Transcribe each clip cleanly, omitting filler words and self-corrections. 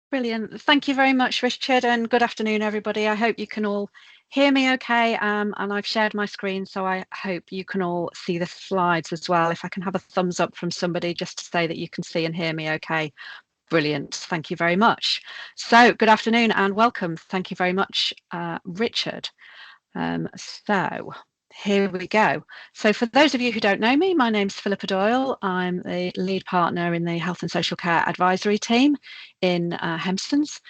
Brilliant. Thank you very much, Richard, and good afternoon, everybody. I hope you can all hear me okay, and I've shared my screen, so I hope you can all see the slides as well. If I can have a thumbs up from somebody just to say that you can see and hear me okay. Brilliant. Thank you very much. So good afternoon and welcome. Thank you very much, Richard. So here we go. So for those of you who don't know me, my name's Philippa Doyle. I'm the lead partner in the Health and Social Care Advisory team in Hempsons.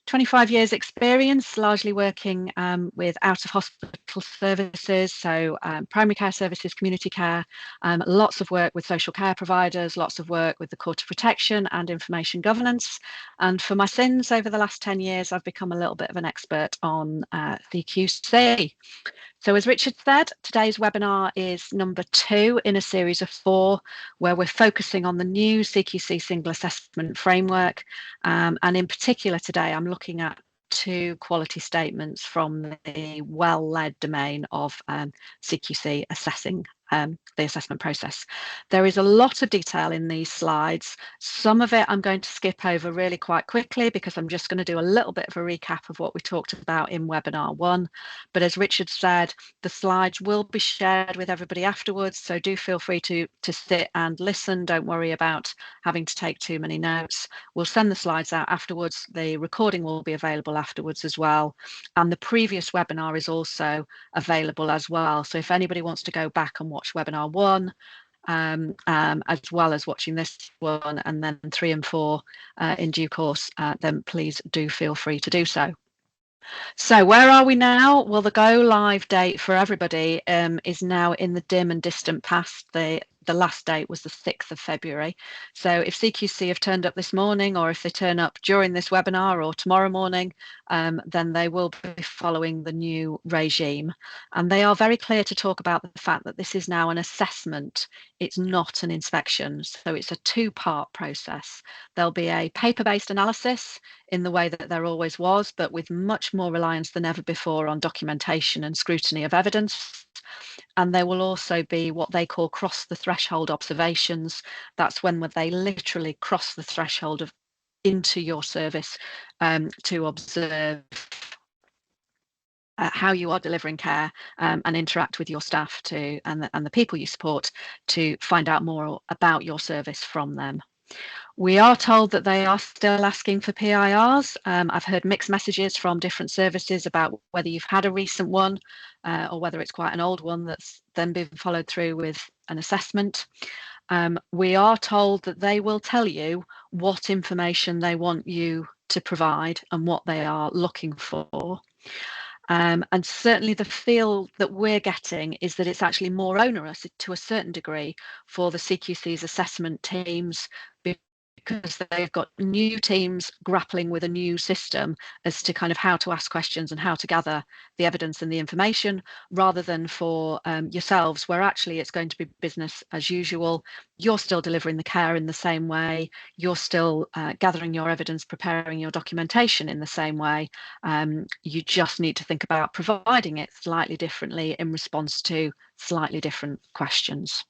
25 years experience, largely working with out of hospital services, so primary care services, community care, lots of work with social care providers, lots of work with the Court of Protection and information governance. And for my sins over the last 10 years, I've become a little bit of an expert on CQC. So as Richard said, today's webinar is number 2 in a series of 4, where we're focusing on the new CQC single assessment framework. And in particular today, I'm looking at 2 quality statements from the well-led domain of CQC assessing the assessment process. There is a lot of detail in these slides. Some of it I'm going to skip over really quite quickly because I'm just going to do a little bit of a recap of what we talked about in webinar 1. But as Richard said, the slides will be shared with everybody afterwards, so do feel free to sit and listen. Don't worry about having to take too many notes. We'll send the slides out afterwards. The recording will be available afterwards as well. And the previous webinar is also available as well. So if anybody wants to go back and watch webinar 1, as well as watching this one, and then 3 and 4 in due course, then please do feel free to do so. So where are we now? Well, the go live date for everybody is now in the dim and distant past. The last date was the 6th of February. So if CQC have turned up this morning, or if they turn up during this webinar or tomorrow morning, then they will be following the new regime. And they are very clear to talk about the fact that this is now an assessment. It's not an inspection. So it's a 2-part process. There'll be a paper-based analysis in the way that there always was, but with much more reliance than ever before on documentation and scrutiny of evidence. And there will also be what they call cross the threshold observations. That's when they literally cross the threshold of into your service to observe how you are delivering care and interact with your staff and the people you support to find out more about your service from them. We are told that they are still asking for PIRs. I've heard mixed messages from different services about whether you've had a recent one or whether it's quite an old one that's then been followed through with an assessment. We are told that they will tell you what information they want you to provide and what they are looking for. And certainly the feel that we're getting is that it's actually more onerous to a certain degree for the CQC's assessment teams, because they've got new teams grappling with a new system as to kind of how to ask questions and how to gather the evidence and the information, rather than for yourselves, where actually it's going to be business as usual. You're still delivering the care in the same way. You're still gathering your evidence, preparing your documentation in the same way. You just need to think about providing it slightly differently in response to slightly different questions.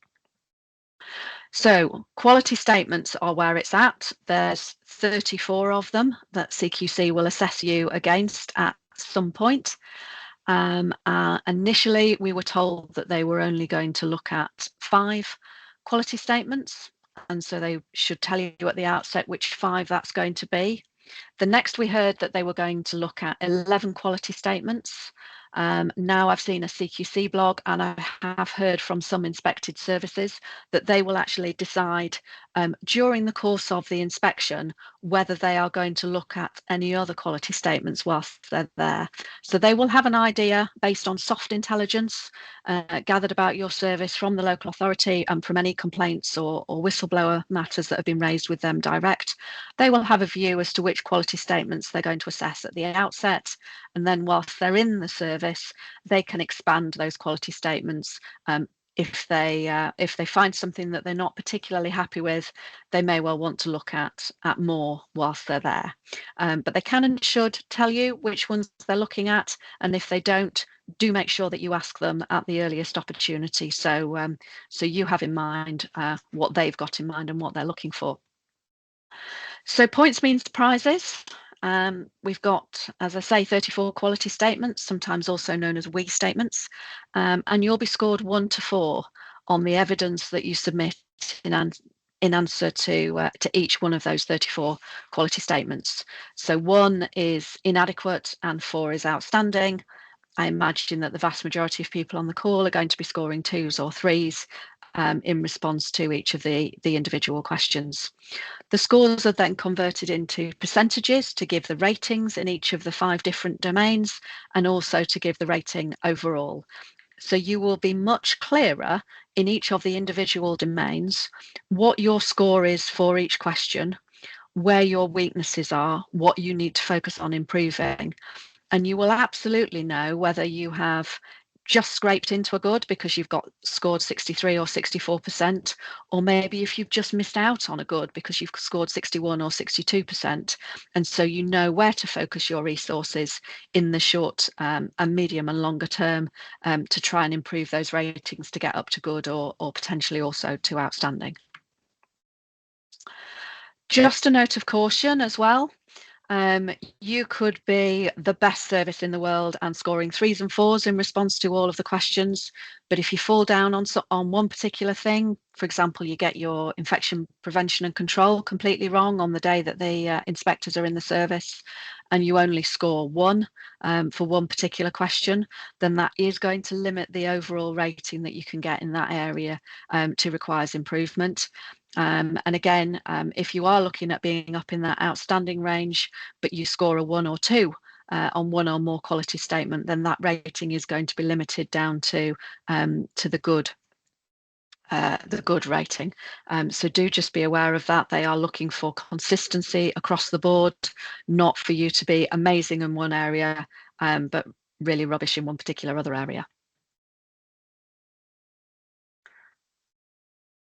So quality statements are where it's at. There's 34 of them that CQC will assess you against at some point. Initially, we were told that they were only going to look at 5 quality statements. And so they should tell you at the outset which 5 that's going to be. The next we heard that they were going to look at 11 quality statements. Now I've seen a CQC blog, and I have heard from some inspected services that they will actually decide during the course of the inspection whether they are going to look at any other quality statements whilst they're there. So they will have an idea based on soft intelligence gathered about your service from the local authority and from any complaints or whistleblower matters that have been raised with them direct. They will have a view as to which quality statements they're going to assess at the outset, and then whilst they're in the service, they can expand those quality statements. If they find something that they're not particularly happy with, they may well want to look at more whilst they're there. But they can and should tell you which ones they're looking at, and if they don't, do make sure that you ask them at the earliest opportunity, so you have in mind what they've got in mind and what they're looking for. So points means prizes. We've got, as I say, 34 quality statements, sometimes also known as WE statements, and you'll be scored 1 to 4 on the evidence that you submit in answer to each one of those 34 quality statements. So 1 is inadequate and 4 is outstanding. I imagine that the vast majority of people on the call are going to be scoring 2s or 3s in response to each of the individual questions. The scores are then converted into percentages to give the ratings in each of the 5 different domains, and also to give the rating overall. So you will be much clearer in each of the individual domains what your score is for each question, where your weaknesses are, what you need to focus on improving. And you will absolutely know whether you have just scraped into a good because you've got scored 63 or 64%, or maybe if you've just missed out on a good because you've scored 61 or 62%. And so you know where to focus your resources in the short and medium and longer term to try and improve those ratings to get up to good or potentially also to outstanding. Just a note of caution as well. You could be the best service in the world and scoring 3s and 4s in response to all of the questions. But if you fall down on one particular thing, for example, you get your infection prevention and control completely wrong on the day that the inspectors are in the service, and you only score 1 for one particular question, then that is going to limit the overall rating that you can get in that area to requires improvement. And again, if you are looking at being up in that outstanding range, but you score a 1 or 2 on 1 or more quality statement, then that rating is going to be limited down to the good rating. So do just be aware of that. They are looking for consistency across the board, not for you to be amazing in one area, but really rubbish in one particular other area.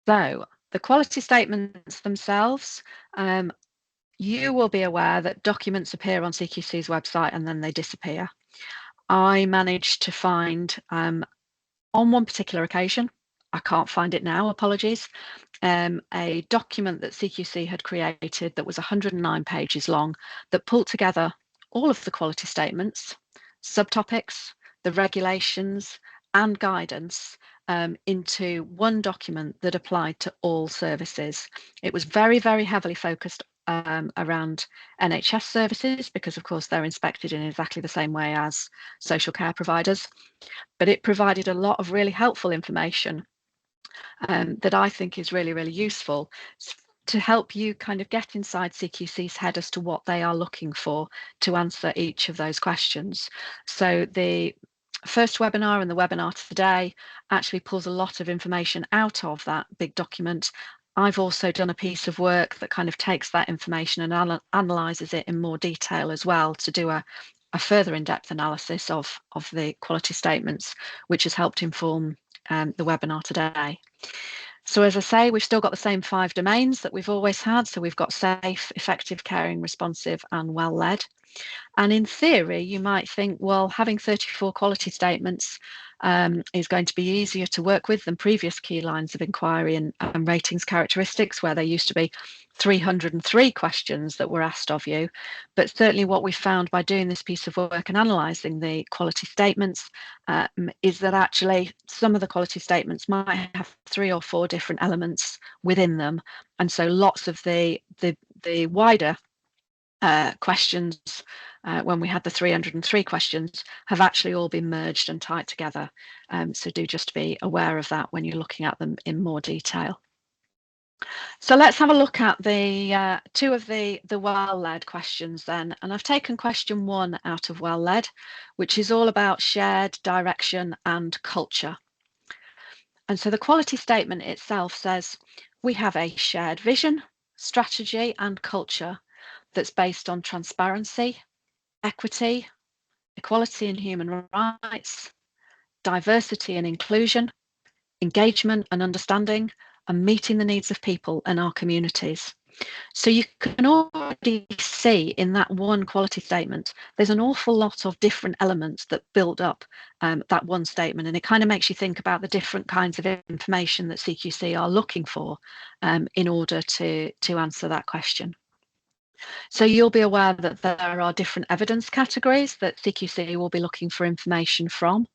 So the quality statements themselves, you will be aware that documents appear on CQC's website and then they disappear. I managed to find on one particular occasion, I can't find it now, apologies, a document that CQC had created that was 109 pages long that pulled together all of the quality statements, subtopics, the regulations, and guidance into one document that applied to all services. It was very, very heavily focused around NHS services because, of course, they're inspected in exactly the same way as social care providers. But it provided a lot of really helpful information that I think is really, really useful to help you kind of get inside CQC's head as to what they are looking for to answer each of those questions. So the first webinar and the webinar today actually pulls a lot of information out of that big document. I've also done a piece of work that kind of takes that information and analyzes it in more detail as well to do a further in-depth analysis of the quality statements, which has helped inform the webinar today. So as I say, we've still got the same 5 domains that we've always had. So we've got safe, effective, caring, responsive, and well-led. And in theory, you might think, well, having 34 quality statements is going to be easier to work with than previous key lines of inquiry and ratings characteristics, where there used to be 303 questions that were asked of you. But certainly what we found by doing this piece of work and analysing the quality statements is that actually some of the quality statements might have 3 or 4 different elements within them. And so lots of the wider questions when we had the 303 questions have actually all been merged and tied together. So do just be aware of that when you're looking at them in more detail. So let's have a look at the 2 of the well-led questions then. And I've taken question 1 out of well-led, which is all about shared direction and culture. And so the quality statement itself says, we have a shared vision, strategy and culture that's based on transparency, equity, equality and human rights, diversity and inclusion, engagement and understanding, and meeting the needs of people and our communities. So you can already see in that one quality statement, there's an awful lot of different elements that build up that one statement. And it kind of makes you think about the different kinds of information that CQC are looking for in order to answer that question. So you'll be aware that there are different evidence categories that CQC will be looking for information from.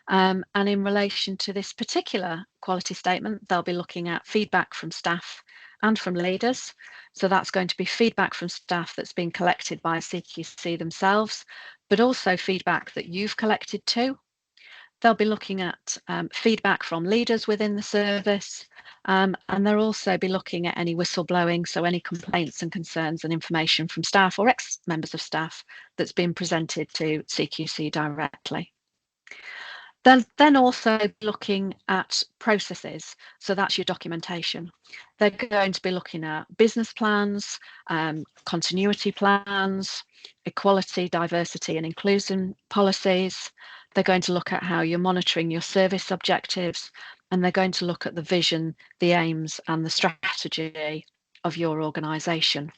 And in relation to this particular quality statement, they'll be looking at feedback from staff and from leaders. So that's going to be feedback from staff that's been collected by CQC themselves, but also feedback that you've collected too. They'll be looking at feedback from leaders within the service, and they'll also be looking at any whistleblowing, so any complaints and concerns and information from staff or ex-members of staff that's been presented to CQC directly. They'll then also be looking at processes, so that's your documentation. They're going to be looking at business plans, continuity plans, equality, diversity and inclusion policies. They're going to look at how you're monitoring your service objectives, and they're going to look at the vision, the aims and the strategy of your organisation.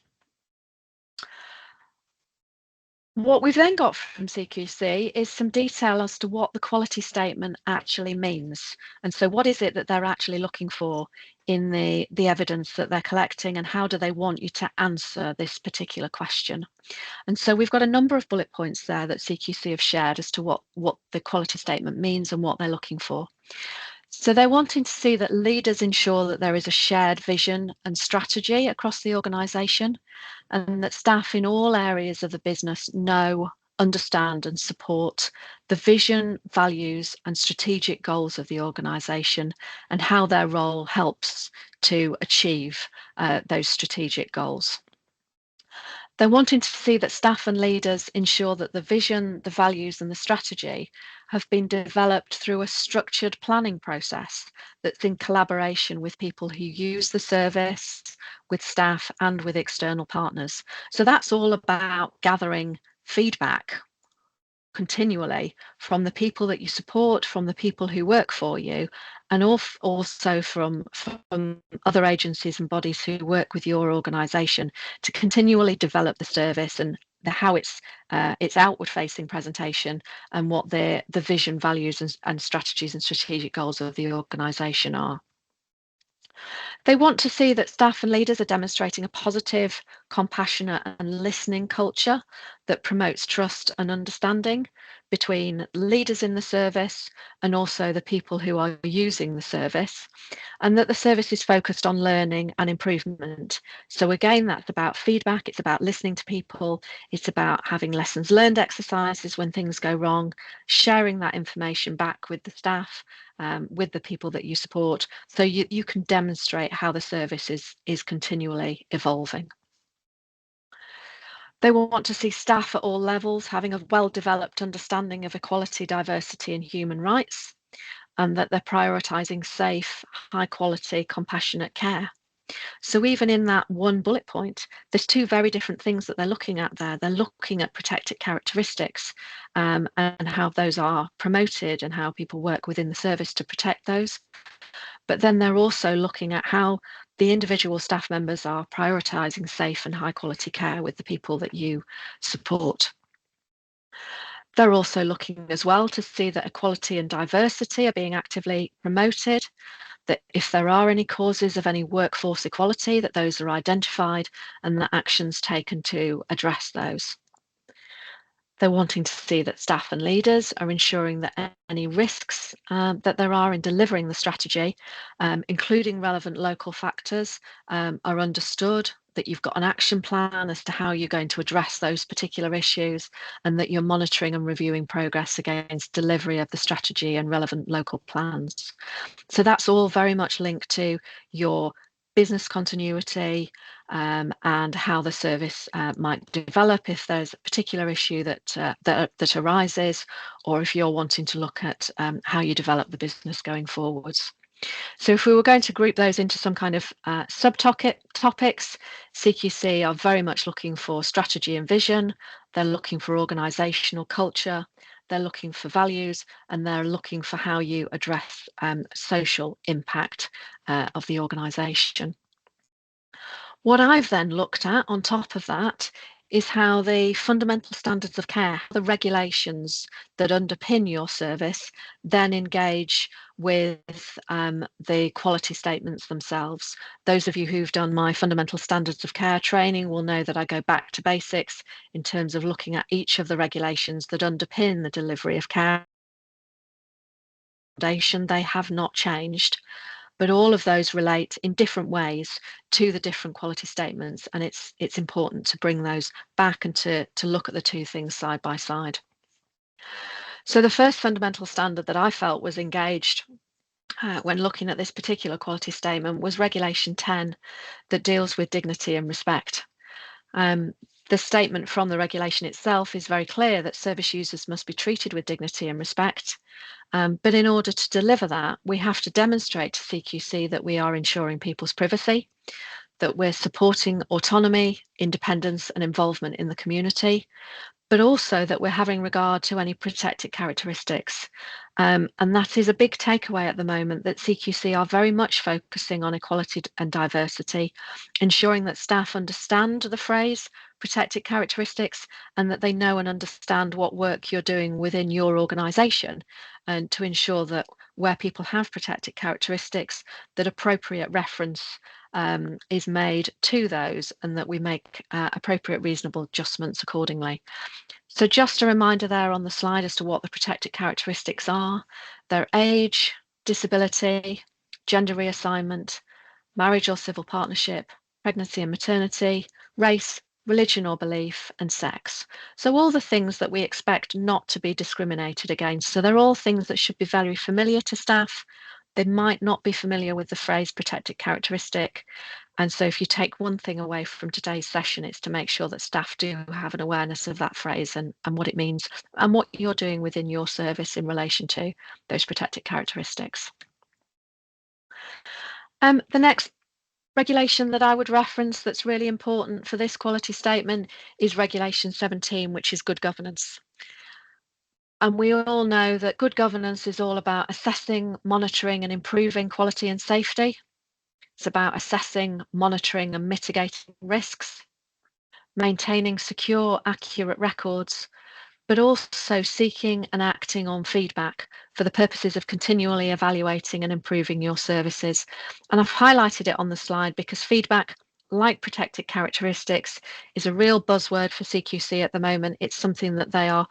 What we've then got from CQC is some detail as to what the quality statement actually means. And so what is it that they're actually looking for in the evidence that they're collecting, and how do they want you to answer this particular question? And so we've got a number of bullet points there that CQC have shared as to what the quality statement means and what they're looking for. So they're wanting to see that leaders ensure that there is a shared vision and strategy across the organisation, and that staff in all areas of the business know, understand and support the vision, values and strategic goals of the organisation, and how their role helps to achieve those strategic goals. They're wanting to see that staff and leaders ensure that the vision, the values and the strategy have been developed through a structured planning process that's in collaboration with people who use the service, with staff and with external partners. So that's all about gathering feedback continually from the people that you support, from the people who work for you, and also from other agencies and bodies who work with your organisation to continually develop the service and how its outward facing presentation and what the vision, values and strategies and strategic goals of the organisation are. They want to see that staff and leaders are demonstrating a positive, compassionate and listening culture that promotes trust and understanding between leaders in the service and also the people who are using the service, and that the service is focused on learning and improvement. So again, that's about feedback, it's about listening to people, it's about having lessons learned exercises when things go wrong, sharing that information back with the staff, with the people that you support, so you can demonstrate how the service is continually evolving. They will want to see staff at all levels having a well-developed understanding of equality, diversity and human rights, and that they're prioritising safe, high quality, compassionate care. So even in that one bullet point, there's two very different things that they're looking at there. They're looking at protected characteristics and how those are promoted and how people work within the service to protect those. But then they're also looking at how the individual staff members are prioritising safe and high quality care with the people that you support. They're also looking as well to see that equality and diversity are being actively promoted, that if there are any causes of any workforce equality, that those are identified and that actions taken to address those. They're wanting to see that staff and leaders are ensuring that any risks that there are in delivering the strategy, including relevant local factors, are understood, that you've got an action plan as to how you're going to address those particular issues, and that you're monitoring and reviewing progress against delivery of the strategy and relevant local plans. So that's all very much linked to your business continuity and how the service might develop if there's a particular issue that arises, or if you're wanting to look at how you develop the business going forwards. So if we were going to group those into some kind of topics, CQC are very much looking for strategy and vision. They're looking for organisational culture. They're looking for values, and they're looking for how you address social impact of the organisation. What I've then looked at on top of that is how the fundamental standards of care, the regulations that underpin your service, then engage with the quality statements themselves. Those of you who've done my fundamental standards of care training will know that I go back to basics in terms of looking at each of the regulations that underpin the delivery of care. They have not changed, but all of those relate in different ways to the different quality statements, and it's important to bring those back and to look at the two things side by side. So the first fundamental standard that I felt was engaged when looking at this particular quality statement was Regulation 10, that deals with dignity and respect. The statement from the regulation itself is very clear that service users must be treated with dignity and respect. But in order to deliver that, we have to demonstrate to CQC that we are ensuring people's privacy, that we're supporting autonomy, independence, and involvement in the community, but also that we're having regard to any protected characteristics. And that is a big takeaway at the moment, that CQC are very much focusing on equality and diversity, ensuring that staff understand the phrase protected characteristics and that they know and understand what work you're doing within your organisation, and to ensure that where people have protected characteristics, that appropriate reference is made to those and that we make appropriate reasonable adjustments accordingly. So just a reminder there on the slide as to what the protected characteristics are. They're age, disability, gender reassignment, marriage or civil partnership, pregnancy and maternity, race, religion or belief, and sex. So all the things that we expect not to be discriminated against. So they're all things that should be very familiar to staff. They might not be familiar with the phrase protected characteristic. And so if you take one thing away from today's session, it's to make sure that staff do have an awareness of that phrase and what it means and what you're doing within your service in relation to those protected characteristics. The next regulation that I would reference that's really important for this quality statement is Regulation 17, which is good governance. And we all know that good governance is all about assessing, monitoring, and improving quality and safety. It's about assessing, monitoring, and mitigating risks, maintaining secure, accurate records, but also seeking and acting on feedback for the purposes of continually evaluating and improving your services. And I've highlighted it on the slide because feedback, like protected characteristics, is a real buzzword for CQC at the moment. It's something that they are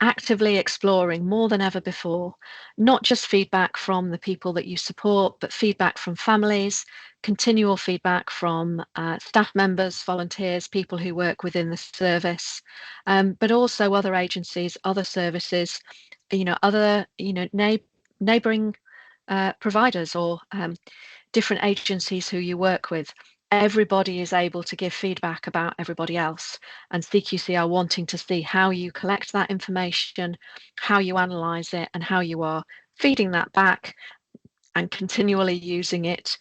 actively exploring more than ever before, not just feedback from the people that you support, but feedback from families, continual feedback from staff members, volunteers, people who work within the service, but also other agencies, other services, other, neighbouring providers or different agencies who you work with. Everybody is able to give feedback about everybody else, and CQC are wanting to see how you collect that information, how you analyse it, and how you are feeding that back and continually using it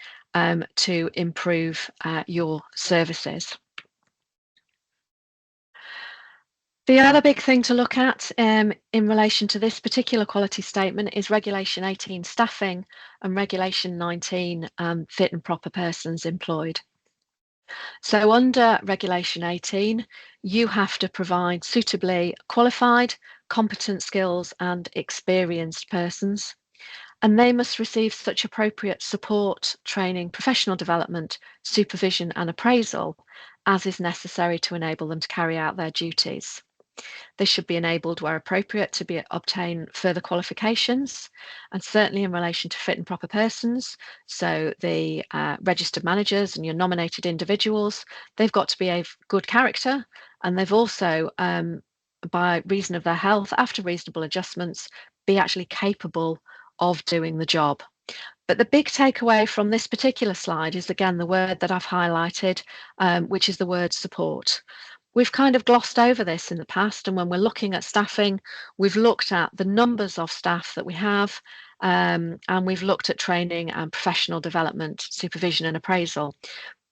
to improve your services. The other big thing to look at in relation to this particular quality statement is Regulation 18 staffing and Regulation 19 fit and proper persons employed. So under Regulation 18, you have to provide suitably qualified, competent skills and experienced persons, and they must receive such appropriate support, training, professional development, supervision and appraisal as is necessary to enable them to carry out their duties. They should be enabled where appropriate to obtain further qualifications, and certainly in relation to fit and proper persons. So the registered managers and your nominated individuals, they've got to be of good character, and they've also, by reason of their health, after reasonable adjustments, be actually capable of doing the job. But the big takeaway from this particular slide is, again, the word that I've highlighted, which is the word support. We've kind of glossed over this in the past, and when we're looking at staffing, we've looked at the numbers of staff that we have, and we've looked at training and professional development, supervision and appraisal.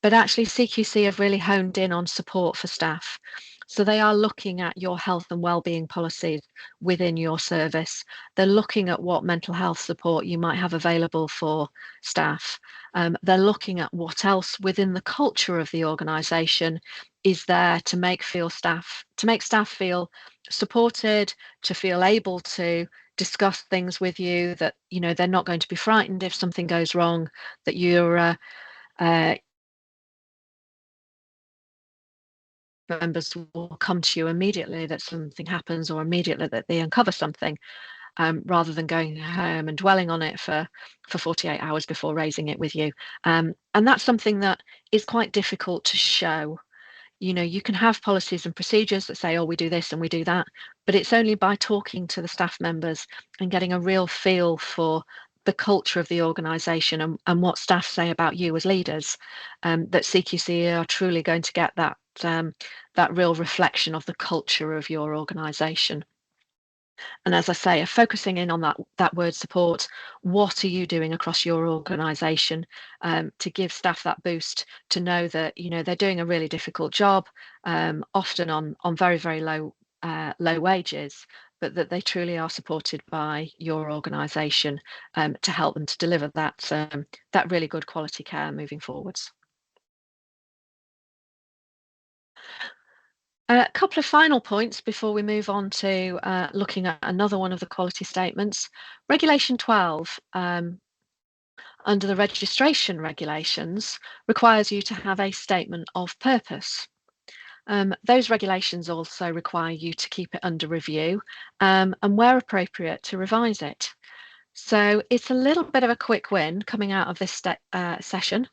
But actually CQC have really honed in on support for staff. So they are looking at your health and wellbeing policies within your service. They're looking at what mental health support you might have available for staff. They're looking at what else within the culture of the organisation is there to make staff feel supported, to feel able to discuss things with you, that they're not going to be frightened if something goes wrong, that you're members will come to you immediately that something happens, or immediately that they uncover something, rather than going home and dwelling on it for 48 hours before raising it with you. And that's something that is quite difficult to show. You can have policies and procedures that say, oh, we do this and we do that, but it's only by talking to the staff members and getting a real feel for the culture of the organisation and what staff say about you as leaders, that CQC are truly going to get that real reflection of the culture of your organisation. And as I say, focusing in on that word support, what are you doing across your organisation to give staff that boost, to know that they're doing a really difficult job, often on very, very low wages, but that they truly are supported by your organisation to help them to deliver that really good quality care moving forwards. A couple of final points before we move on to looking at another one of the quality statements. Regulation 12, under the registration regulations, requires you to have a statement of purpose. Those regulations also require you to keep it under review and, where appropriate, to revise it. So it's a little bit of a quick win coming out of this session,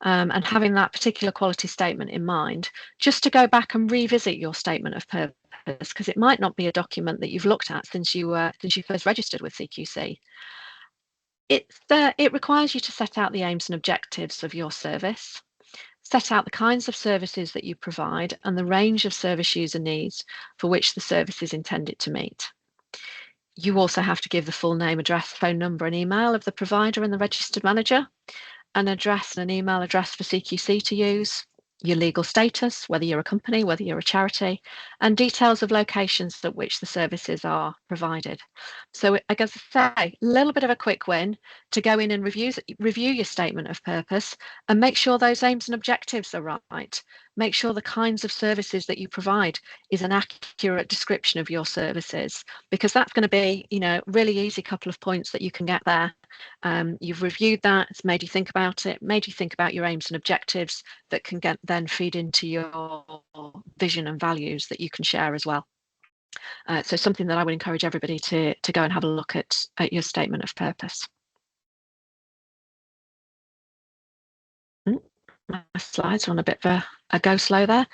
and having that particular quality statement in mind, just to go back and revisit your statement of purpose, because it might not be a document that you've looked at since you first registered with CQC. It requires you to set out the aims and objectives of your service, set out the kinds of services that you provide and the range of service user needs for which the service is intended to meet. You also have to give the full name, address, phone number and email of the provider and the registered manager, an address and an email address for CQC to use, your legal status, whether you're a company, whether you're a charity, and details of locations at which the services are provided. So I guess I say, a little bit of a quick win to go in and review your statement of purpose and make sure those aims and objectives are right. Make sure the kinds of services that you provide is an accurate description of your services, because that's going to be, really easy couple of points that you can get there. You've reviewed that, it's made you think about it, made you think about your aims and objectives that can then feed into your vision and values that you can share as well. So something that I would encourage everybody to go and have a look at your statement of purpose. My slides are on a bit of a go slow there.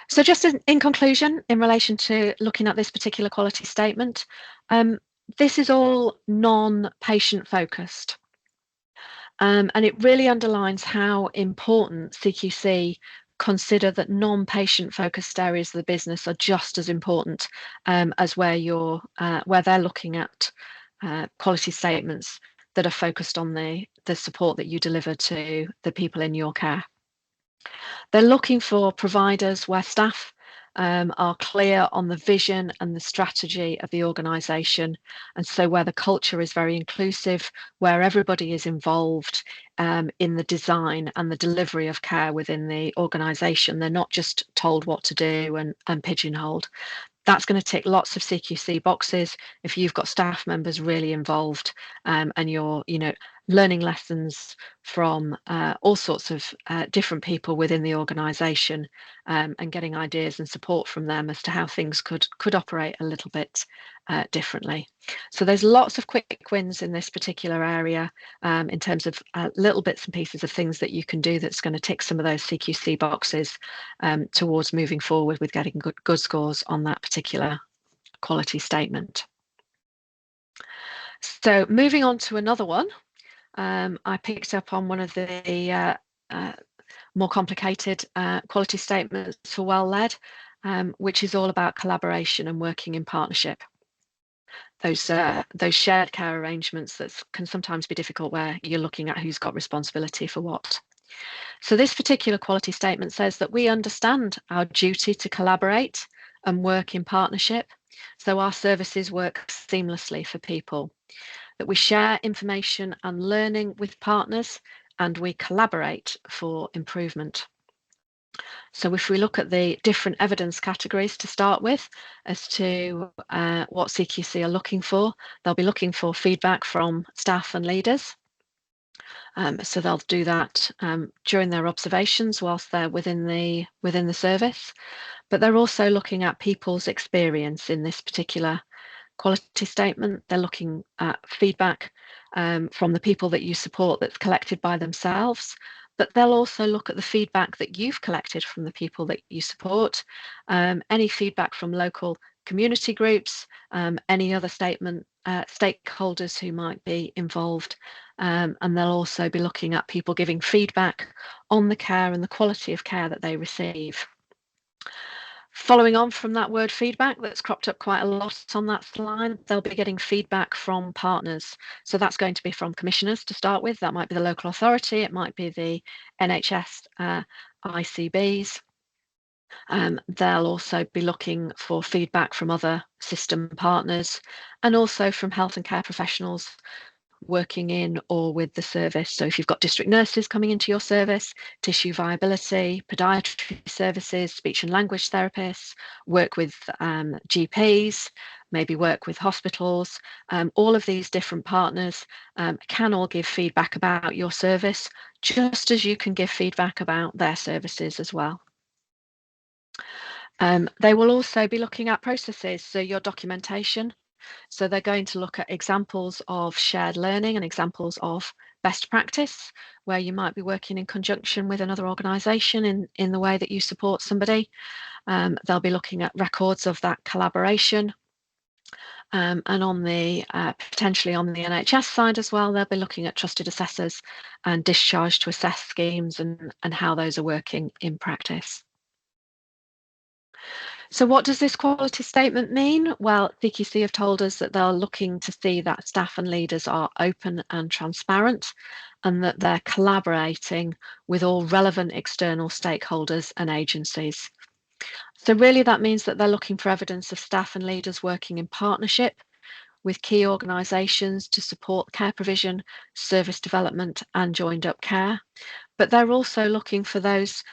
So just in conclusion, in relation to looking at this particular quality statement, this is all non-patient focused. And it really underlines how important CQC consider that non-patient focused areas of the business are just as important as where they're looking at quality statements that are focused on the support that you deliver to the people in your care. They're looking for providers where staff are clear on the vision and the strategy of the organisation, and so where the culture is very inclusive, where everybody is involved in the design and the delivery of care within the organisation. They're not just told what to do and pigeonholed. That's going to tick lots of CQC boxes if you've got staff members really involved, and you're learning lessons from all sorts of different people within the organisation, and getting ideas and support from them as to how things could operate a little bit differently. So there's lots of quick wins in this particular area in terms of little bits and pieces of things that you can do that's going to tick some of those CQC boxes towards moving forward with getting good scores on that particular quality statement. So moving on to another one, I picked up on one of the more complicated quality statements for well-led, which is all about collaboration and working in partnership. Those shared care arrangements that can sometimes be difficult, where you're looking at who's got responsibility for what. So this particular quality statement says that we understand our duty to collaborate and work in partnership, so our services work seamlessly for people, that we share information and learning with partners, and we collaborate for improvement. So if we look at the different evidence categories to start with as to what CQC are looking for, they'll be looking for feedback from staff and leaders. So they'll do that during their observations whilst they're within the service. But they're also looking at people's experience in this particular quality statement. They're looking at feedback from the people that you support that's collected by themselves, but they'll also look at the feedback that you've collected from the people that you support, any feedback from local community groups, any other stakeholders who might be involved, and they'll also be looking at people giving feedback on the care and the quality of care that they receive. Following on from that word feedback that's cropped up quite a lot on that slide, they'll be getting feedback from partners. So that's going to be from commissioners to start with. That might be the local authority, it might be the NHS ICBs. They'll also be looking for feedback from other system partners and also from health and care professionals working in or with the service. So if you've got district nurses coming into your service, tissue viability, podiatry services, speech and language therapists, work with GPs, maybe work with hospitals, all of these different partners can all give feedback about your service, just as you can give feedback about their services as well. They will also be looking at processes, so your documentation. So they're going to look at examples of shared learning and examples of best practice, where you might be working in conjunction with another organisation in the way that you support somebody. They'll be looking at records of that collaboration. And on the potentially on the NHS side as well, they'll be looking at trusted assessors and discharge to assess schemes and how those are working in practice. So what does this quality statement mean? Well, CQC have told us that they're looking to see that staff and leaders are open and transparent and that they're collaborating with all relevant external stakeholders and agencies. So really that means that they're looking for evidence of staff and leaders working in partnership with key organisations to support care provision, service development and joined up care. But they're also looking for those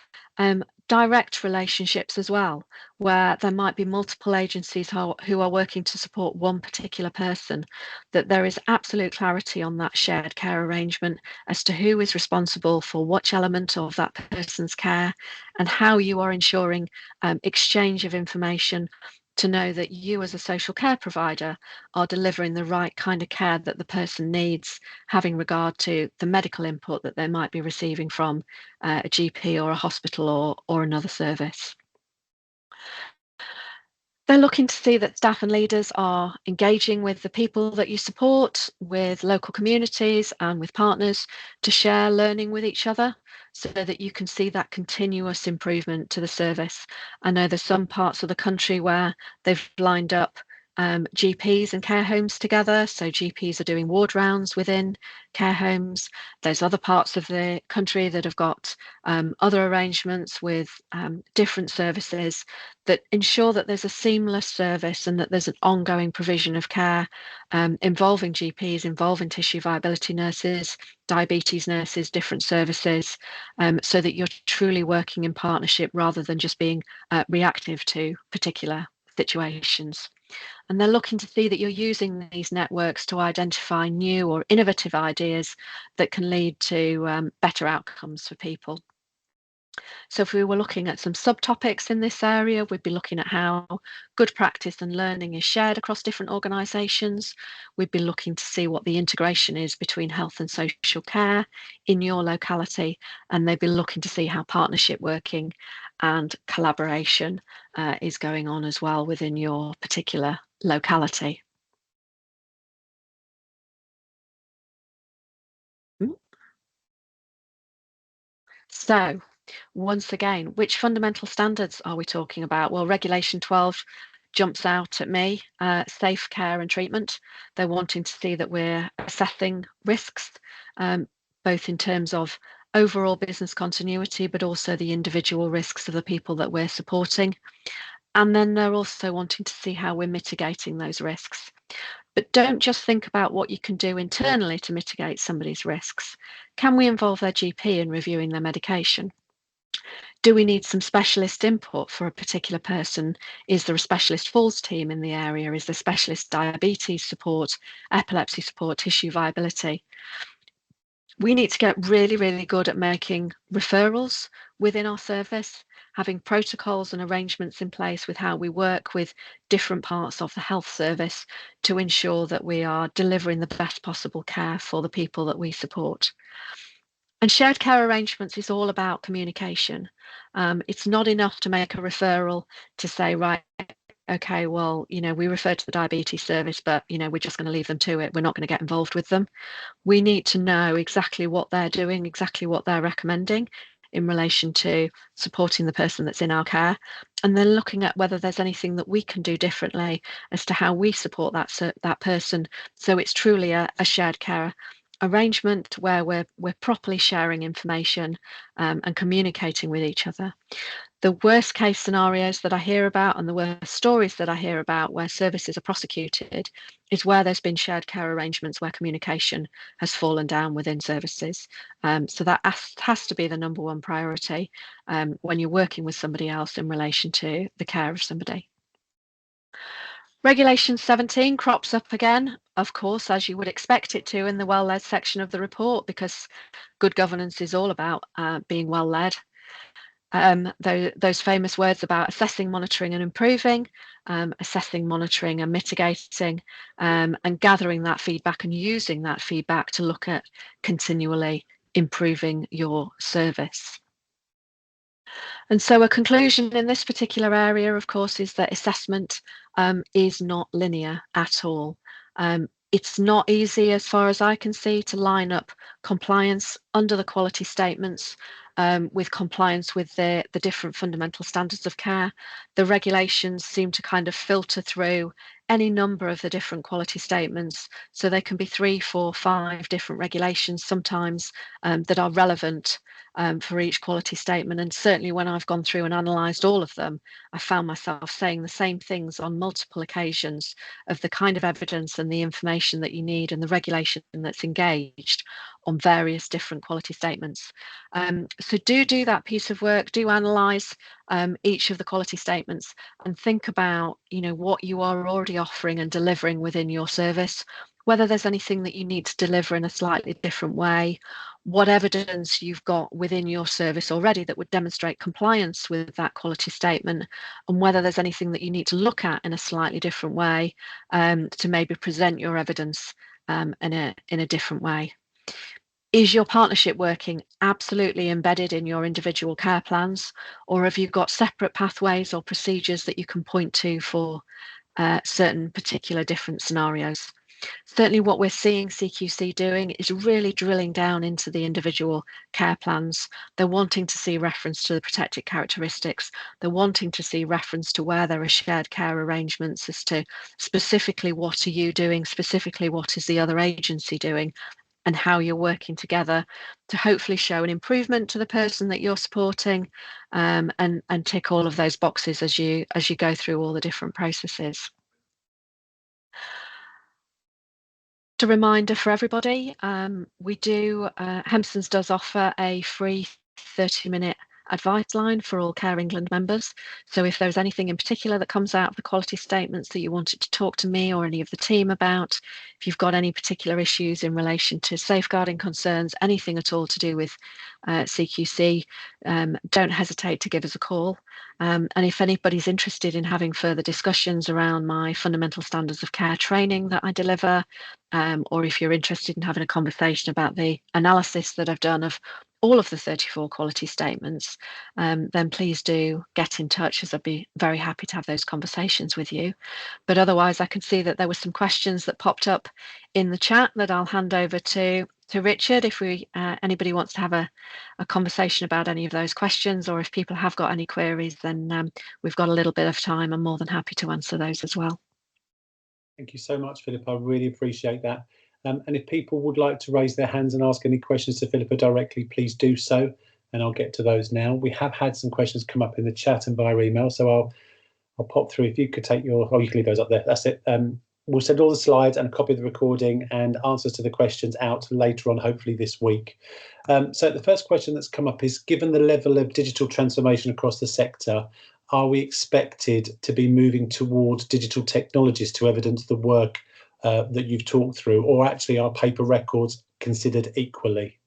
direct relationships as well, where there might be multiple agencies who are working to support one particular person, that there is absolute clarity on that shared care arrangement as to who is responsible for which element of that person's care and how you are ensuring exchange of information to know that you as a social care provider are delivering the right kind of care that the person needs, having regard to the medical input that they might be receiving from a GP or a hospital or another service. They're looking to see that staff and leaders are engaging with the people that you support, with local communities and with partners to share learning with each other so that you can see that continuous improvement to the service. I know there's some parts of the country where they've lined up GPs and care homes together. So GPs are doing ward rounds within care homes. There's other parts of the country that have got other arrangements with different services that ensure that there's a seamless service and that there's an ongoing provision of care involving GPs, involving tissue viability nurses, diabetes nurses, different services, so that you're truly working in partnership rather than just being reactive to particular situations. And they're looking to see that you're using these networks to identify new or innovative ideas that can lead to better outcomes for people. So if we were looking at some subtopics in this area, we'd be looking at how good practice and learning is shared across different organisations. We'd be looking to see what the integration is between health and social care in your locality, and they'd be looking to see how partnership working and collaboration is going on as well within your particular locality. So, once again, which fundamental standards are we talking about? Well, Regulation 12 jumps out at me, safe care and treatment. They're wanting to see that we're assessing risks, both in terms of overall business continuity, but also the individual risks of the people that we're supporting. And then they're also wanting to see how we're mitigating those risks. But don't just think about what you can do internally to mitigate somebody's risks. Can we involve their GP in reviewing their medication? Do we need some specialist input for a particular person? Is there a specialist falls team in the area? Is there specialist diabetes support, epilepsy support, tissue viability? We need to get really, really good at making referrals within our service, having protocols and arrangements in place with how we work with different parts of the health service to ensure that we are delivering the best possible care for the people that we support. And shared care arrangements is all about communication. It's not enough to make a referral to say, right, okay, well, we refer to the diabetes service, but, we're just going to leave them to it. We're not going to get involved with them. We need to know exactly what they're doing, exactly what they're recommending in relation to supporting the person that's in our care, and then looking at whether there's anything that we can do differently as to how we support that person, so it's truly a shared care arrangement where we're properly sharing information and communicating with each other. The worst case scenarios that I hear about and the worst stories that I hear about where services are prosecuted is where there's been shared care arrangements where communication has fallen down within services. So that has to be the number one priority when you're working with somebody else in relation to the care of somebody. Regulation 17 crops up again, of course, as you would expect it to in the well-led section of the report, because good governance is all about being well-led. Those famous words about assessing, monitoring and improving, assessing, monitoring and mitigating, and gathering that feedback and using that feedback to look at continually improving your service. And so a conclusion in this particular area, of course, is that assessment is not linear at all. It's not easy, as far as I can see, to line up compliance under the quality statements with compliance with the different fundamental standards of care. The regulations seem to kind of filter through any number of the different quality statements. So there can be 3, 4, 5 different regulations sometimes that are relevant for each quality statement. And certainly when I've gone through and analysed all of them, I found myself saying the same things on multiple occasions of the kind of evidence and the information that you need and the regulation that's engaged on various different quality statements. So do that piece of work, do analyse each of the quality statements and think about, what you are already offering and delivering within your service, whether there's anything that you need to deliver in a slightly different way, what evidence you've got within your service already that would demonstrate compliance with that quality statement, and whether there's anything that you need to look at in a slightly different way to maybe present your evidence in a different way. Is your partnership working absolutely embedded in your individual care plans, or have you got separate pathways or procedures that you can point to for certain particular different scenarios? Certainly what we're seeing CQC doing is really drilling down into the individual care plans. They're wanting to see reference to the protected characteristics. They're wanting to see reference to where there are shared care arrangements as to specifically what are you doing, specifically what is the other agency doing, and how you're working together to hopefully show an improvement to the person that you're supporting, and tick all of those boxes as you go through all the different processes. A reminder for everybody, Hempsons does offer a free 30-minute advice line for all Care England members. So if there's anything in particular that comes out of the quality statements that you wanted to talk to me or any of the team about, if you've got any particular issues in relation to safeguarding concerns, anything at all to do with CQC, don't hesitate to give us a call. And if anybody's interested in having further discussions around my fundamental standards of care training that I deliver, or if you're interested in having a conversation about the analysis that I've done of all of the 34 quality statements, then please do get in touch, as I'd be very happy to have those conversations with you. But otherwise, I can see that there were some questions that popped up in the chat that I'll hand over to Richard if anybody wants to have a conversation about any of those questions, or if people have got any queries, then we've got a little bit of time. I'm more than happy to answer those as well. Thank you so much, Philippa. I really appreciate that. And if people would like to raise their hands and ask any questions to Philippa directly, please do so, and I'll get to those now. We have had some questions come up in the chat and via email, so I'll pop through. If you could take your, oh, you can leave those up there. That's it. we'll send all the slides and a copy of the recording and answers to the questions out later on, hopefully this week. So the first question that's come up is, given the level of digital transformation across the sector, are we expected to be moving towards digital technologies to evidence the work that you've talked through, or actually are paper records considered equally?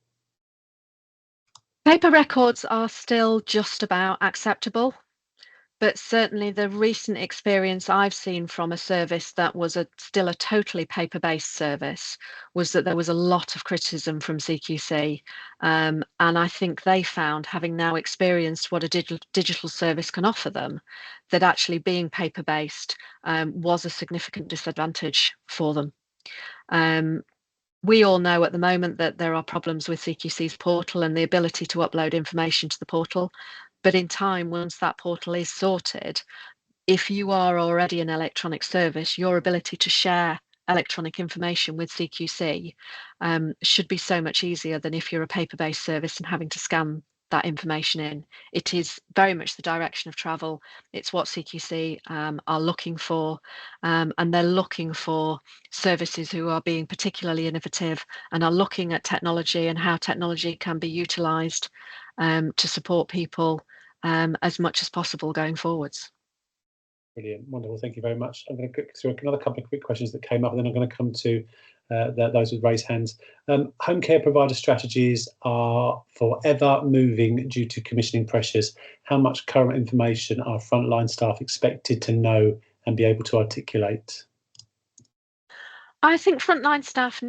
Paper records are still just about acceptable. But certainly the recent experience I've seen from a service that was still a totally paper-based service was that there was a lot of criticism from CQC. And I think they found, having now experienced what a digital service can offer them, that actually being paper-based was a significant disadvantage for them. We all know at the moment that there are problems with CQC's portal and the ability to upload information to the portal. But in time, once that portal is sorted, if you are already an electronic service, your ability to share electronic information with CQC should be so much easier than if you're a paper-based service and having to scan that information in. It is very much the direction of travel. It's what CQC are looking for, and they're looking for services who are being particularly innovative and are looking at technology and how technology can be utilised to support people as much as possible going forwards. Brilliant, wonderful, thank you very much. I'm going to go through another couple of quick questions that came up, and then I'm going to come to those with raised hands. Home care provider strategies are forever moving due to commissioning pressures. How much current information are frontline staff expected to know and be able to articulate? I think frontline staff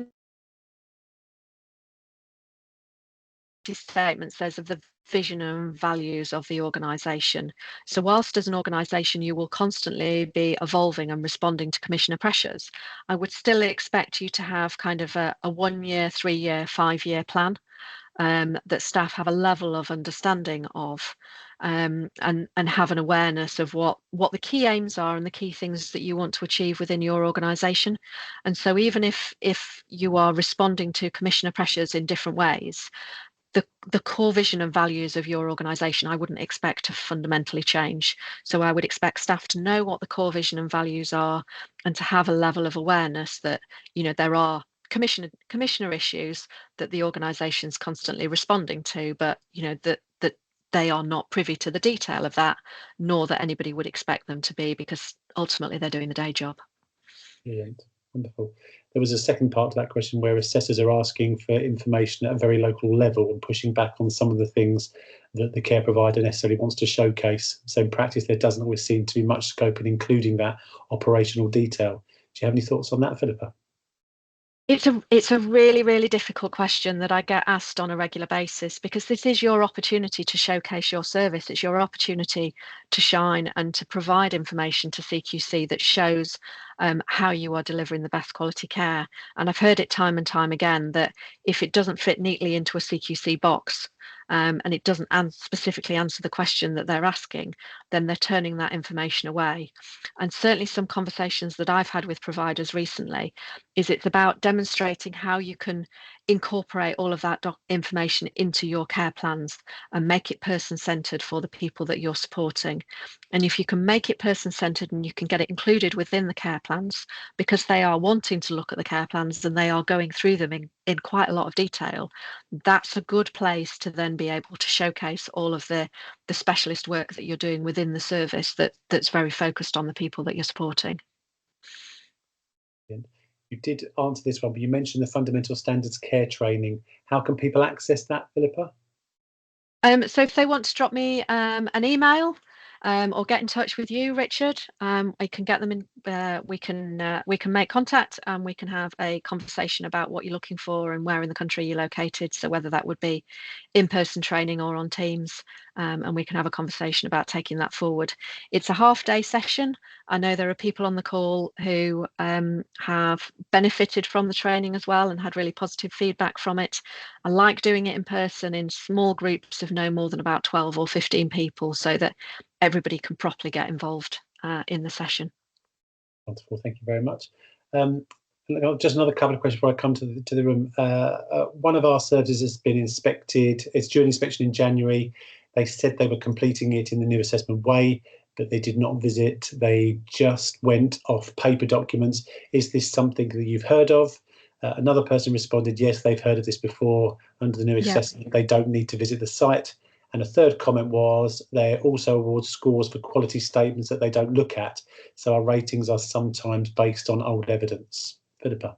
statement says of the vision and values of the organisation. So whilst as an organisation you will constantly be evolving and responding to commissioner pressures, I would still expect you to have kind of a 1 year, 3 year, 5 year plan that staff have a level of understanding of, and have an awareness of what the key aims are and the key things that you want to achieve within your organisation. And so even if you are responding to commissioner pressures in different ways, the core vision and values of your organisation, I wouldn't expect to fundamentally change. So I would expect staff to know what the core vision and values are, and to have a level of awareness that, you know, there are commissioner issues that the organisation's constantly responding to, but you know that they are not privy to the detail of that, nor that anybody would expect them to be, because ultimately they're doing the day job. Brilliant, wonderful. There was a second part to that question where assessors are asking for information at a very local level and pushing back on some of the things that the care provider necessarily wants to showcase. So in practice, there doesn't always seem to be much scope in including that operational detail. Do you have any thoughts on that, Philippa? It's a really, really difficult question that I get asked on a regular basis, because this is your opportunity to showcase your service. It's your opportunity to shine and to provide information to CQC that shows how you are delivering the best quality care. And I've heard it time and time again that if it doesn't fit neatly into a CQC box, and it doesn't specifically answer the question that they're asking, then they're turning that information away. And certainly some conversations that I've had with providers recently is it's about demonstrating how you can incorporate all of that information into your care plans and make it person-centered for the people that you're supporting. And if you can make it person-centered and you can get it included within the care plans, because they are wanting to look at the care plans and they are going through them in quite a lot of detail, that's a good place to then be able to showcase all of the specialist work that you're doing within the service that's very focused on the people that you're supporting. You did answer this one, but you mentioned the fundamental standards care training. How can people access that, Philippa? So if they want to drop me an email or get in touch with you, Richard, I can get them in. We can make contact and we can have a conversation about what you're looking for and where in the country you're located. So whether that would be in-person training or on Teams, and we can have a conversation about taking that forward. It's a half-day session. I know there are people on the call who have benefited from the training as well and had really positive feedback from it. I like doing it in person in small groups of no more than about 12 or 15 people, so that everybody can properly get involved in the session. Wonderful, thank you very much. Just another couple of questions before I come to the room. One of our services has been inspected. It's due an inspection in January. They said they were completing it in the new assessment way. but they did not visit. They just went off paper documents. Is this something that you've heard of? Another person responded, yes, they've heard of this before. Under the new assessment, they don't need to visit the site. And a third comment was they also award scores for quality statements that they don't look at. So our ratings are sometimes based on old evidence. Philippa.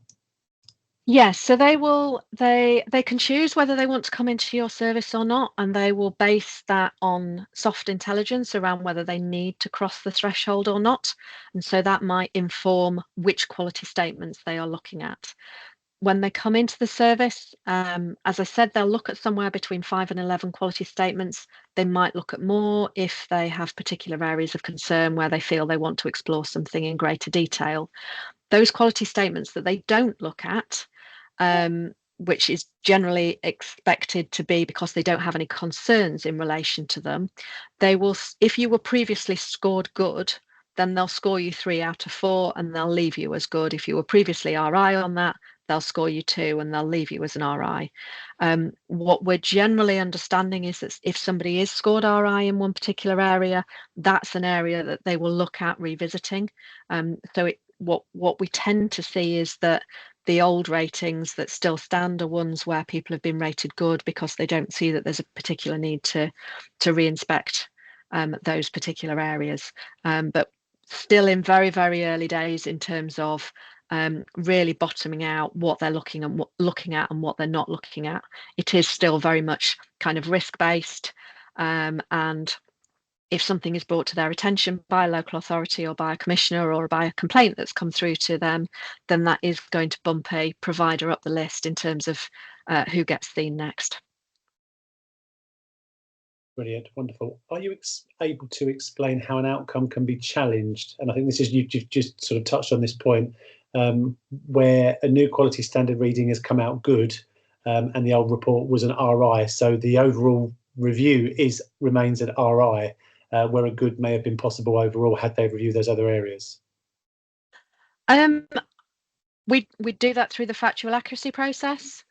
Yes, so they can choose whether they want to come into your service or not, and they will base that on soft intelligence around whether they need to cross the threshold or not. And so that might inform which quality statements they are looking at. When they come into the service, as I said, they'll look at somewhere between 5 and 11 quality statements. They might look at more if they have particular areas of concern where they feel they want to explore something in greater detail. Those quality statements that they don't look at, which is generally expected to be because they don't have any concerns in relation to them, they will, if you were previously scored good, then they'll score you 3 out of 4 and they'll leave you as good. If you were previously RI on that, they'll score you 2 and they'll leave you as an RI. What we're generally understanding is that if somebody is scored RI in one particular area, that's an area that they will look at revisiting. What we tend to see is that the old ratings that still stand are ones where people have been rated good because they don't see that there's a particular need to re-inspect those particular areas. But still in very, very early days in terms of really bottoming out what they're looking at and what they're not looking at. It is still very much kind of risk-based, and if something is brought to their attention by a local authority or by a commissioner or by a complaint that's come through to them, then that is going to bump a provider up the list in terms of who gets seen next. Brilliant, wonderful. Are you able to explain how an outcome can be challenged? And I think this is, you've just sort of touched on this point, where a new quality standard reading has come out good, and the old report was an RI. So the overall review remains an RI, where a good may have been possible overall had they reviewed those other areas. We do that through the factual accuracy process.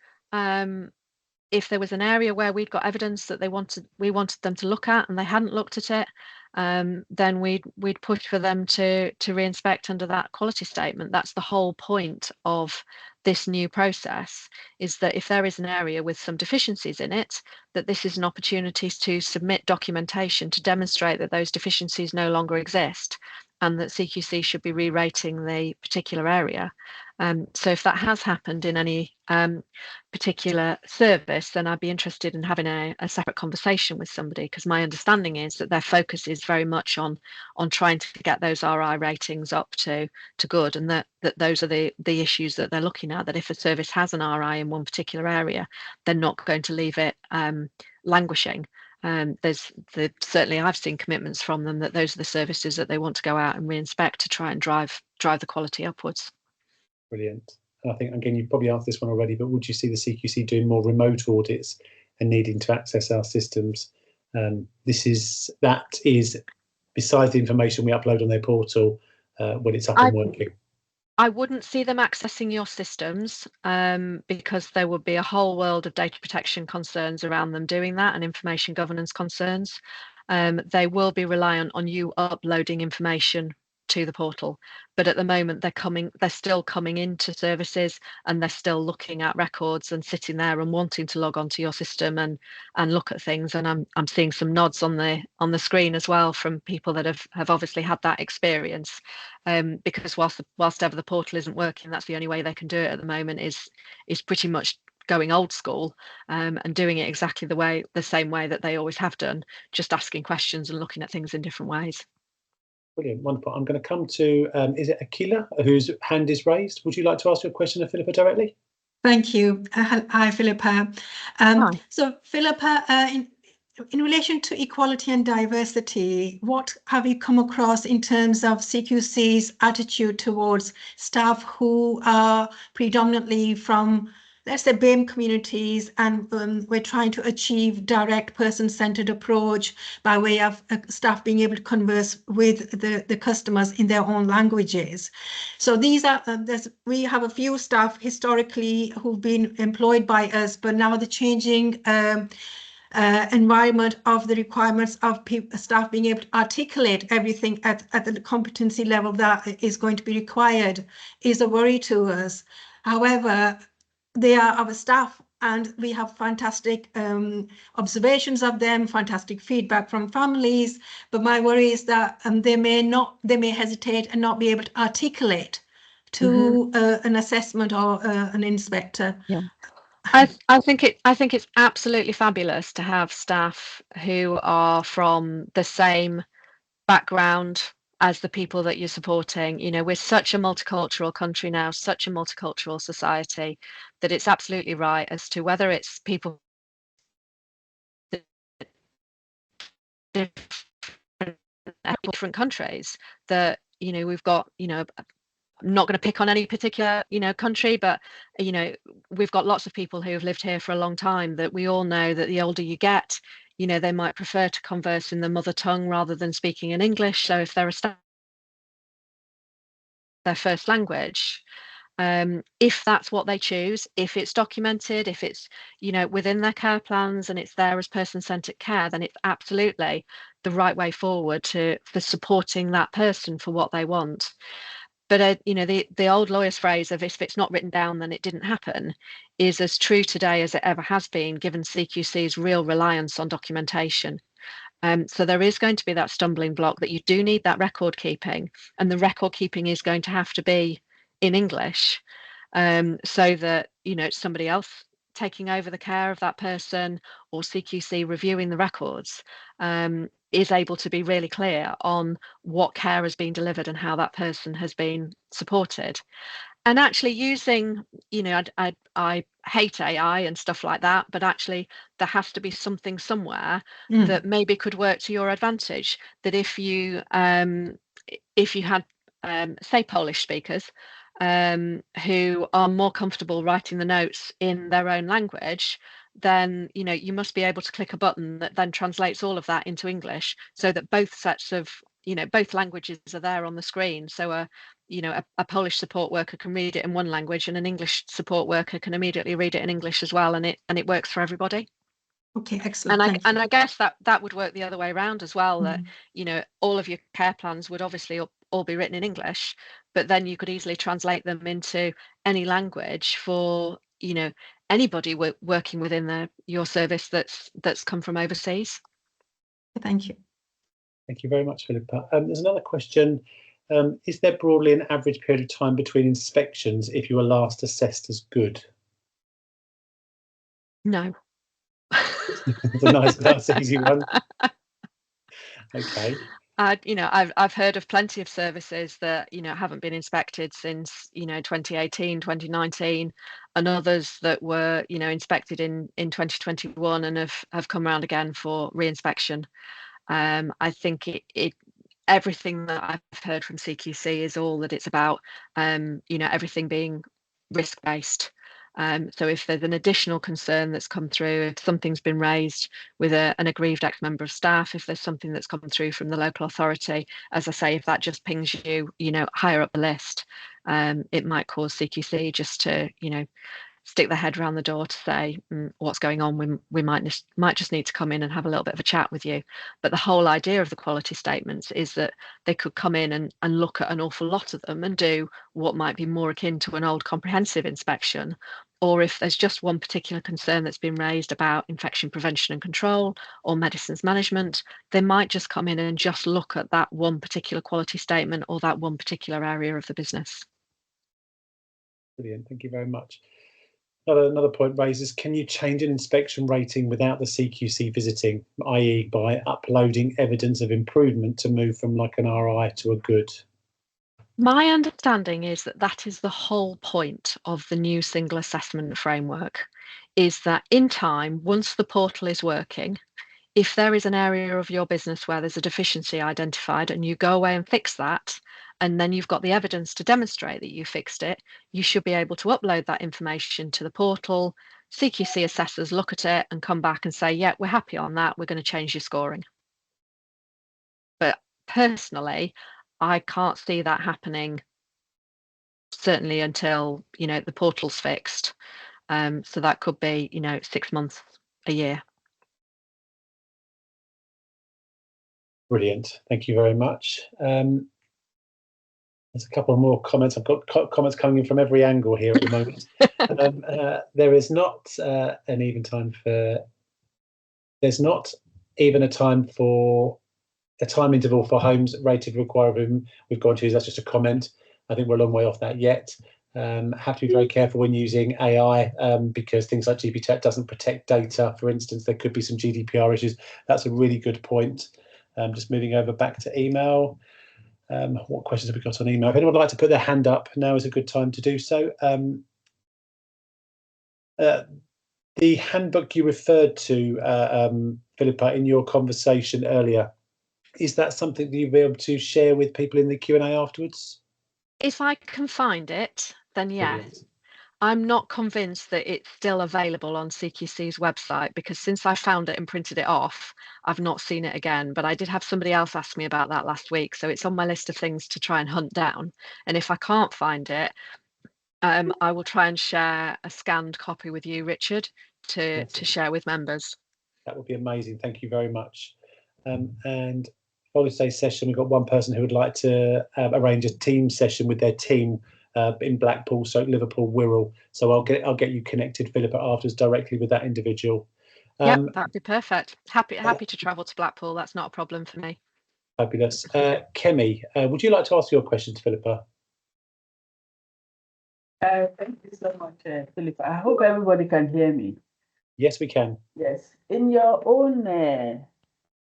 If there was an area where we'd got evidence that we wanted them to look at and they hadn't looked at it, then we'd push for them to re-inspect under that quality statement. That's the whole point of this new process, is that if there is an area with some deficiencies in it, that this is an opportunity to submit documentation to demonstrate that those deficiencies no longer exist and that CQC should be re-rating the particular area. So if that has happened in any particular service, then I'd be interested in having a separate conversation with somebody, because my understanding is that their focus is very much on trying to get those RI ratings up to good, and that those are the issues that they're looking at, that if a service has an RI in one particular area, they're not going to leave it languishing. Certainly I've seen commitments from them that those are the services that they want to go out and re-inspect to try and drive the quality upwards. Brilliant. And I think, again, you've probably answered this one already, but would you see the CQC doing more remote audits and needing to access our systems? That is besides the information we upload on their portal when it's up and working. I wouldn't see them accessing your systems, because there would be a whole world of data protection concerns around them doing that, and information governance concerns. They will be reliant on you uploading information to the portal, but at the moment they're still coming into services and they're still looking at records and sitting there and wanting to log onto your system and look at things. And I'm seeing some nods on the screen as well from people that have obviously had that experience, because whilst ever the portal isn't working, that's the only way they can do it at the moment is pretty much going old school, and doing it exactly the same way that they always have done, just asking questions and looking at things in different ways. Brilliant, wonderful. I'm going to come to, is it Akila, whose hand is raised? Would you like to ask your question to Philippa directly? Thank you. Hi, Philippa. Hi. So, Philippa, in relation to equality and diversity, what have you come across in terms of CQC's attitude towards staff who are predominantly from, let's say, BAME communities, and we're trying to achieve direct person-centered approach by way of staff being able to converse with the customers in their own languages. So these are, we have a few staff historically who've been employed by us, but now the changing environment of the requirements of staff being able to articulate everything at the competency level that is going to be required is a worry to us. However, they are our staff, and we have fantastic observations of them, fantastic feedback from families. But my worry is that they may hesitate and not be able to articulate to an assessment or an inspector. Yeah. I think it's absolutely fabulous to have staff who are from the same background as the people that you're supporting. You know, we're such a multicultural country now, such a multicultural society, that it's absolutely right as to whether it's people different countries, that, you know, we've got, you know, I'm not going to pick on any particular, you know, country, but, you know, we've got lots of people who have lived here for a long time, that we all know that the older you get, you know, they might prefer to converse in their mother tongue rather than speaking in English. So if they're their first language, if that's what they choose, if it's documented, if it's, you know, within their care plans and it's there as person-centered care, then it's absolutely the right way forward for supporting that person for what they want. But you know, the old lawyer's phrase of if it's not written down, then it didn't happen, is as true today as it ever has been, given CQC's real reliance on documentation. So there is going to be that stumbling block, that you do need that record keeping, and the record keeping is going to have to be in English, so that, you know, it's somebody else taking over the care of that person, or CQC reviewing the records, is able to be really clear on what care has been delivered and how that person has been supported. And actually using, you know, I hate AI and stuff like that, but actually there has to be something somewhere that maybe could work to your advantage. That if you had say Polish speakers who are more comfortable writing the notes in their own language, then, you know, you must be able to click a button that then translates all of that into English, so that both sets of, you know, both languages are there on the screen. So you know, a Polish support worker can read it in one language, and an English support worker can immediately read it in English as well, and it works for everybody. Okay, excellent. And I guess that would work the other way around as well, that, you know, all of your care plans would obviously all be written in English, but then you could easily translate them into any language for, you know, anybody working within your service that's come from overseas. Thank you. Thank you very much, Philippa. There's another question. Is there broadly an average period of time between inspections if you were last assessed as good? No. That's a nice easy one. Okay. You know, I've heard of plenty of services that, you know, haven't been inspected since, you know, 2018, 2019, and others that were, you know, inspected in 2021 and have come around again for re-inspection. I think everything that I've heard from CQC is all that it's about, you know, everything being risk-based. So if there's an additional concern that's come through, if something's been raised with an aggrieved ex-member of staff, if there's something that's come through from the local authority, as I say, if that just pings you, you know, higher up the list, it might cause CQC just to, you know, stick their head around the door to say, what's going on? We might just need to come in and have a little bit of a chat with you. But the whole idea of the quality statements is that they could come in and look at an awful lot of them and do what might be more akin to an old comprehensive inspection. Or if there's just one particular concern that's been raised about infection prevention and control or medicines management, they might just come in and just look at that one particular quality statement or that one particular area of the business. Brilliant, thank you very much. Another point raised is, can you change an inspection rating without the CQC visiting, i.e. by uploading evidence of improvement to move from like an RI to a good? My understanding is that is the whole point of the new single assessment framework, is that in time, once the portal is working, if there is an area of your business where there's a deficiency identified and you go away and fix that, and then you've got the evidence to demonstrate that you fixed it, you should be able to upload that information to the portal. CQC assessors look at it and come back and say, yeah, we're happy on that, we're going to change your scoring. But personally, I can't see that happening, certainly until, you know, the portal's fixed. So that could be, you know, 6 months, a year. Brilliant. Thank you very much. There's a couple more comments. I've got comments coming in from every angle here at the moment. There is not an even time for. There's not even a time interval for homes rated require room. We've gone to. That's just a comment. I think we're a long way off that yet. Have to be very careful when using AI because things like GPT doesn't protect data. For instance, there could be some GDPR issues. That's a really good point. Just moving over back to email. What questions have we got on email? If anyone would like to put their hand up, now is a good time to do so. The handbook you referred to, Philippa, in your conversation earlier, is that something that you'll be able to share with people in the Q&A afterwards? If I can find it, then yes. Brilliant. I'm not convinced that it's still available on CQC's website because since I found it and printed it off, I've not seen it again. But I did have somebody else ask me about that last week, so it's on my list of things to try and hunt down. And if I can't find it, I will try and share a scanned copy with you, Richard, to share with members. That would be amazing. Thank you very much. And following today's session, we've got one person who would like to arrange a team session with their team in Blackpool, so Liverpool, Wirral. So I'll get you connected, Philippa, afterwards directly with that individual. Yeah, that'd be perfect. Happy to travel to Blackpool. That's not a problem for me. Fabulous. Kemi, would you like to ask your question to Philippa? Thank you so much, Philippa. I hope everybody can hear me. Yes, we can. Yes. In your own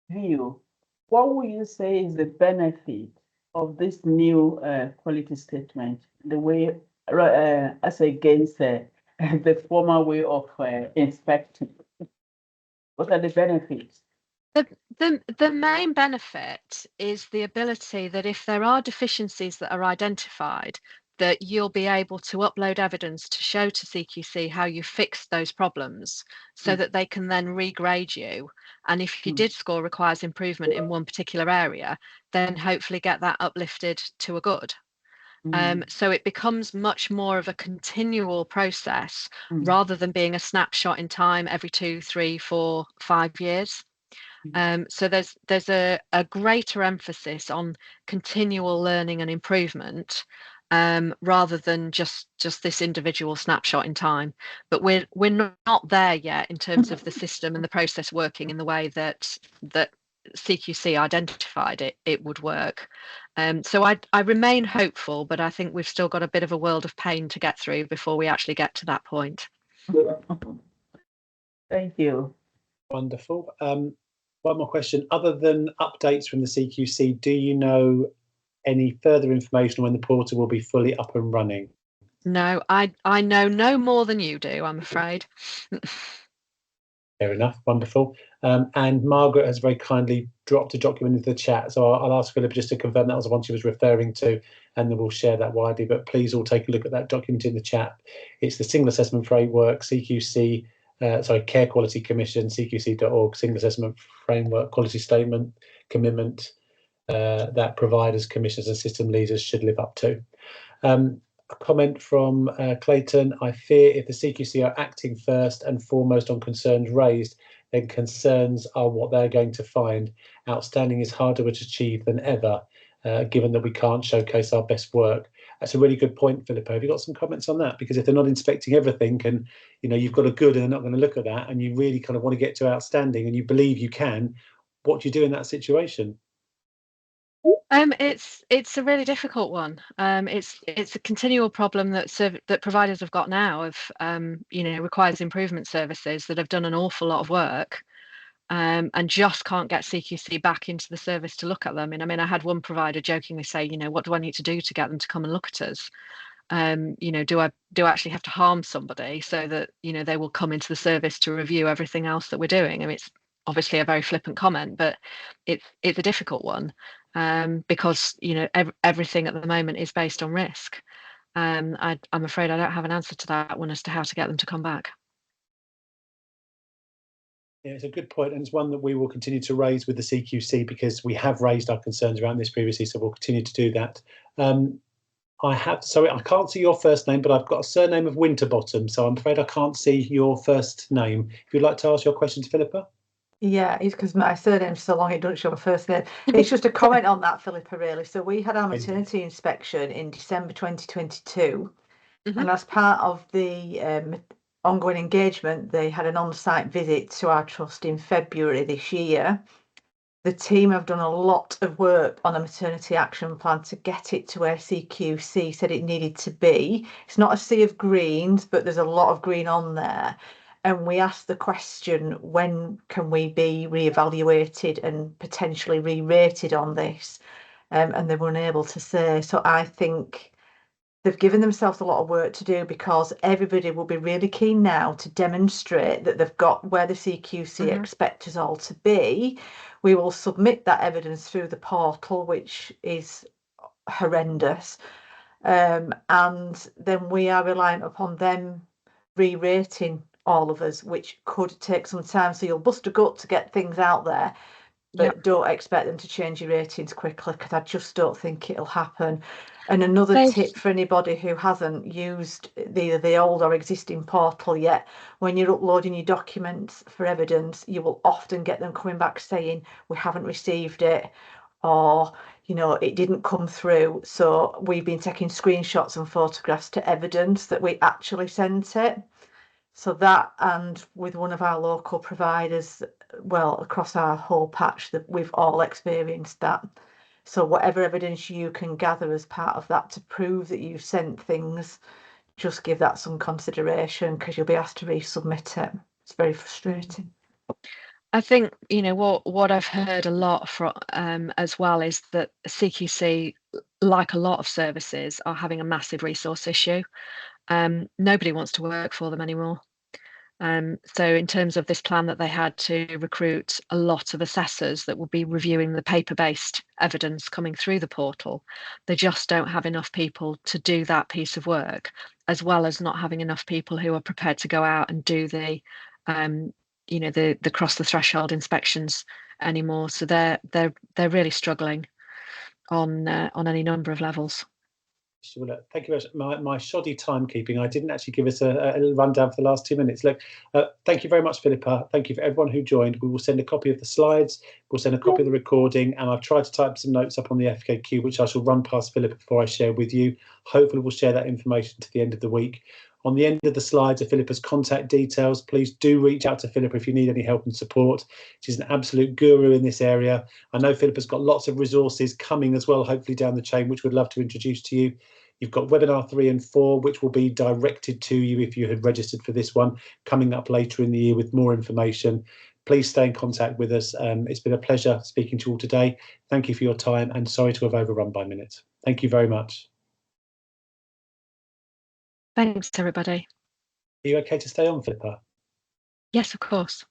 view, what would you say is the benefit of this new quality statement, the way as against the former way of inspecting? What are the benefits? The main benefit is the ability that if there are deficiencies that are identified, that you'll be able to upload evidence to show to CQC how you fixed those problems so that they can then regrade you. And if you did score requires improvement in one particular area, then hopefully get that uplifted to a good. So it becomes much more of a continual process rather than being a snapshot in time every 2, 3, 4, 5 years. So there's a greater emphasis on continual learning and improvement rather than just this individual snapshot in time. But we're not there yet in terms of the system and the process working in the way that CQC identified it would work. So I remain hopeful, but I think we've still got a bit of a world of pain to get through before we actually get to that point. Thank you. Wonderful. One more question. Other than updates from the CQC, do you know any further information when the portal will be fully up and running? No, I know no more than you do, I'm afraid. Fair enough. Wonderful. And Margaret has very kindly dropped a document into the chat. So I'll ask Philippa just to confirm that was the one she was referring to, and then we'll share that widely. But please all take a look at that document in the chat. It's the Single Assessment Framework, CQC, Care Quality Commission, CQC.org, Single Assessment Framework, Quality Statement, Commitment that providers, commissioners and system leaders should live up to. A comment from Clayton: I fear if the CQC are acting first and foremost on concerns raised, then concerns are what they're going to find. Outstanding is harder to achieve than ever, given that we can't showcase our best work. That's a really good point, Philippa. Have you got some comments on that? Because if they're not inspecting everything and you've got a good and they're not going to look at that, and you really kind of want to get to outstanding and you believe you can, what do you do in that situation? It's a really difficult one. It's a continual problem that providers have got now of requires improvement services that have done an awful lot of work and just can't get CQC back into the service to look at them. And I mean, I had one provider jokingly say, what do I need to do to get them to come and look at us? Do I actually have to harm somebody so that they will come into the service to review everything else that we're doing? I mean, it's obviously a very flippant comment, but it's a difficult one. Because everything at the moment is based on risk. I'm afraid I don't have an answer to that one as to how to get them to come back. Yeah, it's a good point, and it's one that we will continue to raise with the CQC because we have raised our concerns around this previously, so we'll continue to do that. I can't see your first name, but I've got a surname of Winterbottom, so I'm afraid I can't see your first name. If you'd like to ask your question to Philippa. Yeah, it's because my surname's so long it doesn't show my first name. It's just a comment on that, Philippa, really. So we had our maternity inspection in December 2022, and as part of the ongoing engagement, they had an on-site visit to our trust in February this year. The team have done a lot of work on a maternity action plan to get it to where CQC said it needed to be. It's not a sea of greens, but there's a lot of green on there. And we asked the question, when can we be reevaluated and potentially re-rated on this? And they were unable to say. So I think they've given themselves a lot of work to do, because everybody will be really keen now to demonstrate that they've got where the CQC expect us all to be. We will submit that evidence through the portal, which is horrendous. And then we are reliant upon them re-rating all of us, which could take some time. So you'll bust a gut to get things out there, but don't expect them to change your ratings quickly, because I just don't think it'll happen. And another tip for anybody who hasn't used either the old or existing portal yet, when you're uploading your documents for evidence, you will often get them coming back saying, we haven't received it, or, you know, it didn't come through. So we've been taking screenshots and photographs to evidence that we actually sent it. So that, and with one of our local providers, well, across our whole patch, that we've all experienced that. So whatever evidence you can gather as part of that to prove that you've sent things, just give that some consideration, because you'll be asked to resubmit it. It's very frustrating. I think, you know, what I've heard a lot from as well is that CQC, like a lot of services, are having a massive resource issue. Nobody wants to work for them anymore. So in terms of this plan that they had to recruit a lot of assessors that will be reviewing the paper-based evidence coming through the portal, they just don't have enough people to do that piece of work, as well as not having enough people who are prepared to go out and do the you know, the cross the threshold inspections anymore. So they're really struggling on any number of levels. Thank you very much. My shoddy timekeeping, I didn't actually give us a little rundown for the last 2 minutes. Look, thank you very much, Philippa. Thank you for everyone who joined. We will send a copy of the slides, we'll send a copy of the recording, and I've tried to type some notes up on the FAQ, which I shall run past Philippa before I share with you. Hopefully we'll share that information to the end of the week. On the end of the slides are Philippa's contact details. Please do reach out to Philippa if you need any help and support. She's an absolute guru in this area. I know Philippa's got lots of resources coming as well, hopefully down the chain, which we'd love to introduce to you. You've got webinar 3 and 4, which will be directed to you if you had registered for this one, coming up later in the year with more information. Please stay in contact with us. It's been a pleasure speaking to you all today. Thank you for your time, and sorry to have overrun by minutes. Thank you very much. Thanks, everybody. Are you okay to stay on, Philippa? Yes, of course.